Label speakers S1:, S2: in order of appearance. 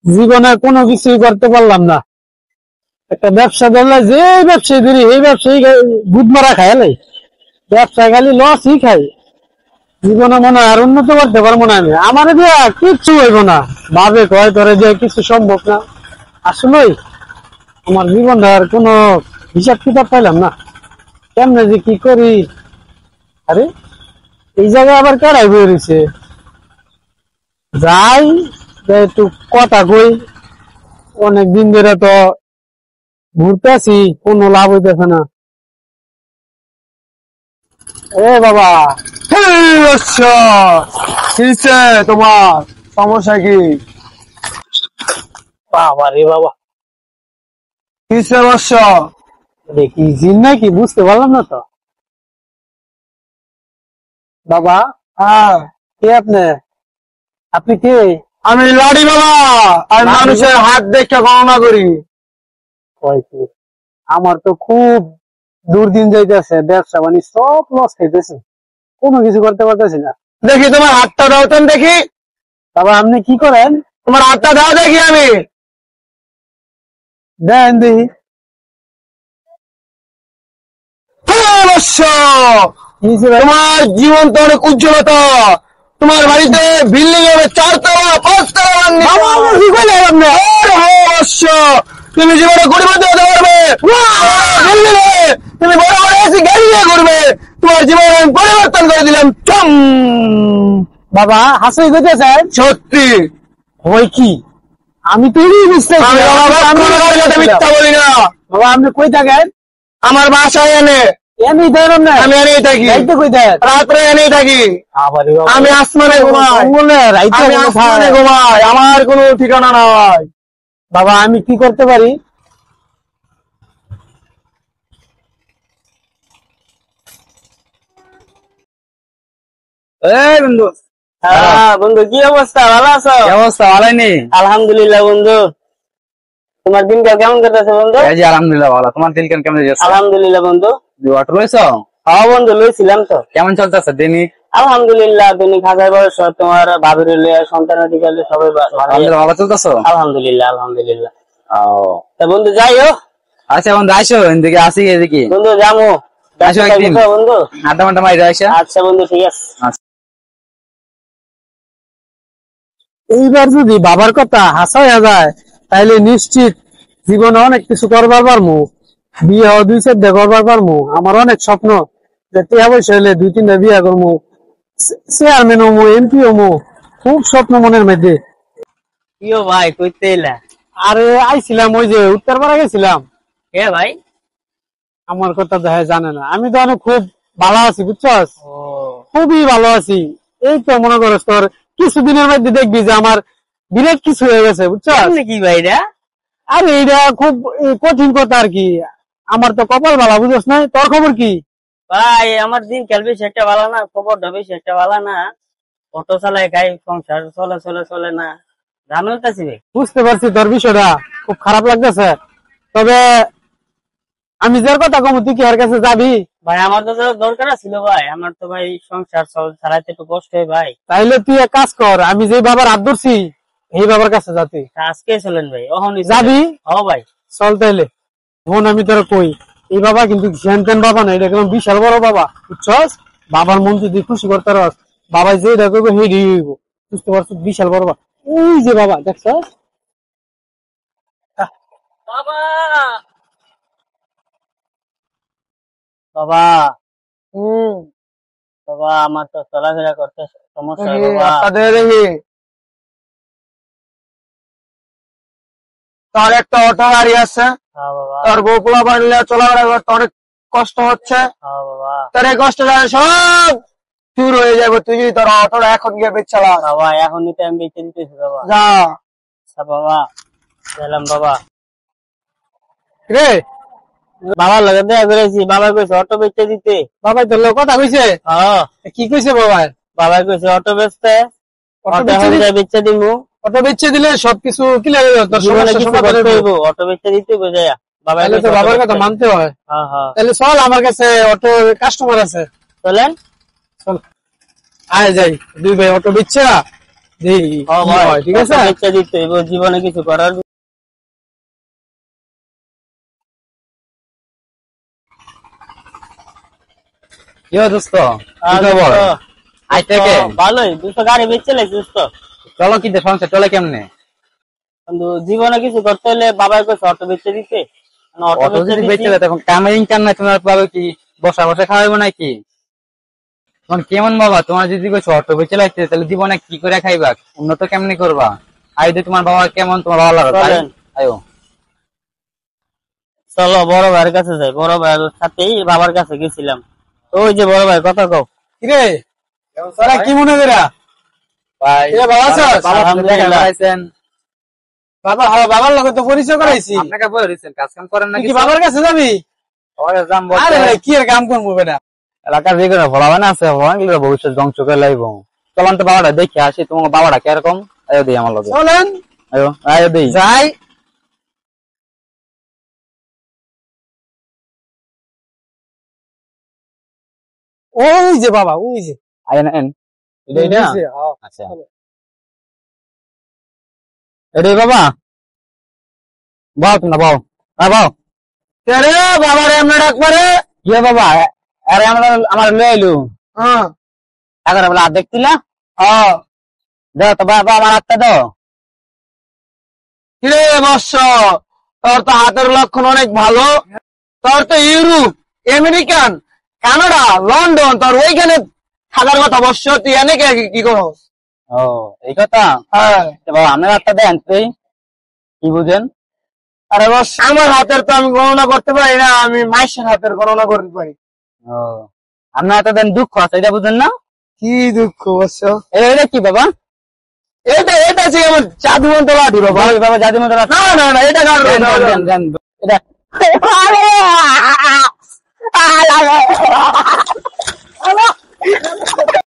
S1: জীবনে কোনো কিছুই করতে পারলাম না। একটা ব্যবসা ধরলে যে ব্যবসায়ী ধরি এই ব্যবসায়ী গুদ মারা খাইলে ব্যবসা খালি লসই খাই। জীবনে মনে হয় আর উন্নত করতে পারবো না। আমি আমার দিয়া কিচ্ছু হইব না, ভাবে কয় ধরে যে কিছু সম্ভব না। আসলে আমার জীবনটা আর কোনো হিসাব কিতাব পাইলাম না, কেমনে যে কি করি। আরে এই জায়গায় আবার কেড়াই বয়ে রয়েছে, যাই একটু কথা কই। অনেক দিন ধরে তো ঘুরতে আছি, কোনো লাভ হইতেছে না। এ বাবা,
S2: তোমার সমস্যা কি?
S1: বাবা রে বাবা,
S2: কিসে বর্ষ?
S1: দেখি জিন নাকি বুঝতে পারলাম না তো। বাবা,
S2: হ্যাঁ,
S1: কে আপনি? আপনি কে?
S2: আমি লাড়ি বাবা, আর মানুষের হাত দেখে গণনা করি।
S1: আমার তো খুব দুর্দিন যাইতেছে, ব্যবসা বাণিজ্য সব লস খাইতেছে, কোনো কিছু করতে পারতেছি না।
S2: দেখি তোমার হাতটা দাও তো দেখি।
S1: বাবা আপনি কি করেন?
S2: তোমার হাতটা দাও দেখি আমি।
S1: দেন দেখি।
S2: তোমার জীবন তো অনেক উজ্জ্বলতা। তোমার বাড়িতে বিল্ডিং হবে 4 তলা 5 তলা। তুমি জীবনে কোটিপতি হতে পারবে, তুমি বড় বড় এসি গাড়ি নিয়ে ঘুরবে। তোমার জীবন আমি পরিবর্তন করে দিলাম।
S1: বাবা হাসি করতেছেন?
S2: সত্যি
S1: হয় কি? আমি তো বুঝতে
S2: মিথ্যা বলি না।
S1: বাবা আপনি কই থাকেন?
S2: আমার বাসায় এনে
S1: এমনি ধরেন না,
S2: আমি এনেই থাকি,
S1: কই থাকেন?
S2: রাত্রে এনেই থাকি। আমি আসমানে ঘুমাই, আমি আসমানে ঘুমাই, আমার কোনো ঠিকানা নাই।
S1: বাবা আমি কি করতে পারি?
S2: বন্ধু,
S3: বন্ধু কি অবস্থা, ভালো আছো?
S2: অবস্থা ভালো নেই?
S3: আলহামদুলিল্লাহ বন্ধু। তোমার দিনকাল কেমন কাটতেছে বন্ধু?
S2: আলহামদুলিল্লাহ ভালো। তোমার দিন কেমন যাচ্ছে?
S3: আলহামদুলিল্লাহ বন্ধু।
S2: অটো লইছ?
S3: হ্যাঁ বন্ধু লইছিলাম তো।
S2: কেমন চলতেছে দিনিক?
S3: আলহামদুলিল্লাহ দৈনিক হাজার বয়স, তোমার ভাবির সন্তান অধিকারী সবাই
S2: ভালো চলতেছ?
S3: আলহামদুলিল্লাহ আলহামদুলিল্লাহ। তা বন্ধু যাইও।
S2: আচ্ছা বন্ধু আইসো, এদিকে আসি, এদিকে
S3: বন্ধু যাবো বন্ধু,
S2: আড্ডা মাড্ডা মাইরে আইসা।
S3: আচ্ছা বন্ধু ঠিক আছে।
S1: এইবার যদি বাবার কথা হাসাইয়া যায় তাইলে নিশ্চিত জীবনে অনেক কিছু করবার পারমু, বিয়ে 2-4টা করবার পারমু। আমার অনেক স্বপ্ন যে টিয়া পয়সা হইলে 2-3টা বিয়ে করবো, চেয়ারম্যান হমু, এমপি হমু, খুব স্বপ্ন মনের মধ্যে।
S3: কিও ভাই কইতে এলা?
S1: আরে আইছিলাম ওই যে উত্তরপাড়া গেছিলাম।
S3: কে ভাই?
S1: আমার কথা তো হ্যাঁ জানে না, আমি তো অনেক খুব ভালো আছি বুঝছস, খুবই ভালো আছি। এই তো মনে করস তোর কিছুদিনের মধ্যে দেখবি যে আমার বিরাট কিছু হয়ে গেছে বুঝছস।
S3: কি ভাই রা?
S1: আরে এইটা খুব কঠিন কথা আর কি, আমার তো কপাল ভালো বুঝছ না। তোর খবর কি?
S3: ভাই আমার দিন কাল বেশি একটা ভালো না, খবরটা বেশি একটা ভালো না। অটো চালায় খাই, সংসার চলে চলে চলে না, ঝামেলাতেছি ভাই।
S1: বুঝতে পারছি তোর বিষয়টা, খুব খারাপ লাগতেছে। তবে আমি যার কথা কম তুই কি আর কাছে যাবি?
S3: ভাই আমার তো দরকার ছিল ভাই, আমার তো ভাই সংসার চালাইতে একটু কষ্ট হয় ভাই।
S1: তাইলে তুই এক কাজ কর, আমি যে বাবার হাত ধরছি এই বাবার কাছে যাতি।
S3: আজকে চলেন ভাই,
S1: যাবি?
S3: ও ভাই
S1: চল তাইলে। বোন আমি তোর কই, এই বাবা কিন্তু জ্ঞান বাবা না, এটা একদম বিশাল বড় বাবা বুঝছস। বাবার মন যদি খুশি করতে পারস, বাবা যেটা করবো হেডি হইব, বুঝতে পারছিস, বিশাল বড় বাবা। ওই যে বাবা দেখছস
S3: বাবা। বাবা বাবা আমার তো চলাফেরা করতে সমস্যা বাবা।
S2: তার একটা অটো গাড়ি আছে, তোর বউকুলা বাড়লে চলাফেরা করতে অনেক কষ্ট হচ্ছে। তোর এই কষ্ট সব দূর হয়ে যাবে তুই যদি তোর অটোটা এখন গিয়ে বেচ চালা।
S3: বাবা এখন নিতে আমি বেঁচে দিতেছি বাবা।
S2: যা।
S3: আচ্ছা বাবা গেলাম। বাবা
S1: রে,
S3: বাবার লগে দেখা করেছি, বাবা কইছে অটো বেচতে দিতে।
S1: বাবা তোর লোক কথা কইছে? কি কইছে বাবা?
S3: বাবা কইছে অটো বেচতে, বেচতে দিমু।
S1: অটো বেচে দিলে সবকিছু ক্লিয়ার হয়ে যাবে, তোর সমস্যা সমাধান হইব।
S3: অটো বেচতে দিতে বুঝাইয়া বাবা।
S1: তাহলে তো বাবার কথা মানতে হয়। তাহলে চল, আমার কাছে অটো কাস্টমার আছে,
S3: চলেন।
S1: চল আয় যাই, দুই ভাই অটো বেচছে ঠিক আছে,
S3: বাচ্চা দিতে হইব জীবনে কিছু করার।
S2: কি দোস্ত,
S3: ভালোই, 200 গাড়ি বেচে লাগছে দোস্ত।
S2: চলো কিন্তু সংসার চলে কেমনে?
S3: কিন্তু জীবনে কিছু করতে হলে বাবা কইছে অটো বেচে দিতে,
S2: অটো যদি বেচে দেয় তখন কামে ইনকাম নাই, তোমার পাবে কি? বসা বসা খাওয়াবো নাকি? তখন কেমন বাবা, তোমার যদি কইছো অটো বেচে লাগছে, তাহলে জীবনে কি করে খাইবা, উন্নত কেমনি করবা? আইতে তোমার বাবা কেমন, তোমার ভালো লাগে? আয়ো
S3: চলো বড় ভাইয়ের কাছে যাই। বড় ভাইয়ের সাথেই বাবার কাছে গেছিলাম। ওই যে বড় ভাই, কথা কও।
S1: কিরে তোরা কি মনে করা
S2: ভাই?
S1: ভালো আছো?
S2: আলহামদুলিল্লাহ।
S1: বাবার লগে তো পরিচয় করাইছি।
S2: আপনাকে বলেছেন কাজ কাম করেন নাকি?
S1: বাবার কাছে যাবি? কি আর কাম করবো বেটা?
S2: এলাকার যে কোনো ফলাবানা আছে, ফলাবানগুলো ভবিষ্যৎ ধ্বংস করে লাইব। চলন তো বাবাটা দেখে আসি, তোমার বাবাটা কিরকম। আয়ো দিই আমার লগে,
S1: চলেন।
S2: আয়ো আয়ো দিই
S1: যাই। ওই যে বাবা, ওই যে
S2: আয়েন আয়েন। আচ্ছা এটাই বাবা, বাও তোমরা বাও, বাও
S1: রে বাবার এমনি ডাক পারে।
S2: ইয়ে বাবা, আরে আমরা আমার লয়ে এলু।
S1: হ্যাঁ
S2: এখন বলে আর দেখছিলা? দাও তো বাবা, আমার হাতটা দাও।
S1: কিরে বৎস, তোর তো হাতের লক্ষণ অনেক ভালো। তোর তো ইউরোপ, আমেরিকান, কানাডা, লন্ডন, তোর ওইখানে থাকার কথা বৎস। তুই এনে কি করস?
S2: ও এই কথা।
S1: হ্যাঁ
S2: বাবা আপনার হাতটা দেন, তুই কি বুঝেন?
S1: আরে বস, আমার হাতের তো আমি গণনা করতে পারি না, আমি মাইশের হাতের গণনা করতে পারি।
S2: ও আপনার হাতে দেন দুঃখ আছে, এটা বুঝেন না?
S1: কি দুঃখ বৎস?
S2: এটা কি বাবা?
S1: এটা যে আমার জাদু মন্ত্র লাঠি বাবা।
S2: বাবা জাদু মতো
S1: না না না, এটা
S2: এটা